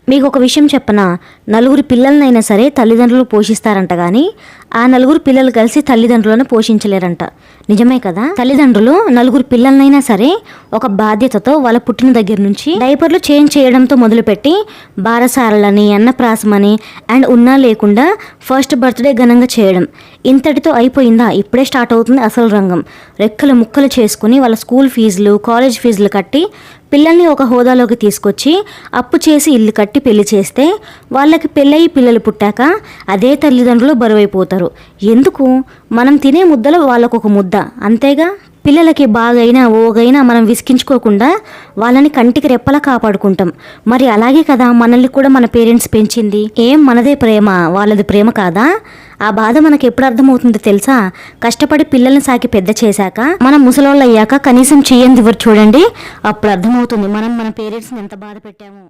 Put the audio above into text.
మీకు ఒక విషయం చెప్పనా, నలుగురు పిల్లలనైనా సరే తల్లిదండ్రులు పోషిస్తారంట కానీ ఆ నలుగురు పిల్లలు కలిసి తల్లిదండ్రులను పోషించలేరంట. నిజమే కదా. తల్లిదండ్రులు నలుగురు పిల్లలనైనా సరే ఒక బాధ్యతతో వాళ్ళ పుట్టిన దగ్గర నుంచి డైపర్లు చేంజ్ చేయడంతో మొదలుపెట్టి బారసారలని, అన్నప్రాసమని అండ్ ఉన్నా లేకుండా ఫస్ట్ బర్త్డే ఘనంగా చేయడం, ఇంతటితో అయిపోయిందా? ఇప్పుడే స్టార్ట్ అవుతుంది అసలు రంగం. రెక్కలు ముక్కలు చేసుకుని వాళ్ళ స్కూల్ ఫీజులు, కాలేజ్ ఫీజులు కట్టి పిల్లల్ని ఒక హోదాలోకి తీసుకొచ్చి అప్పు చేసి ఇల్లు కట్టి పెళ్లి చేస్తే వాళ్ళకి పెళ్ళయి పిల్లలు పుట్టాక అదే తల్లిదండ్రులు బరువైపోతారు. ఎందుకు? మనం తినే ముద్దలో వాళ్ళకు ఒక ముద్ద, అంతేగా. పిల్లలకి బాగైనా ఓగైనా మనం విసిగించుకోకుండా వాళ్ళని కంటికి రెప్పలా కాపాడుకుంటాం. మరి అలాగే కదా మనల్ని కూడా మన పేరెంట్స్ పెంచింది. ఏం మనదే ప్రేమ, వాళ్ళది ప్రేమ కాదా? ఆ బాధ మనకు ఎప్పుడు అర్థమవుతుందో తెలుసా? కష్టపడి పిల్లల్ని సాకి పెద్ద చేశాక, మనం ముసలోళ్ళు అయ్యాక కనీసం చెయ్యంది ఎవరు చూడండి, అప్పుడు అర్థమవుతుంది మనం మన పేరెంట్స్ని ఎంత బాధ పెట్టామో.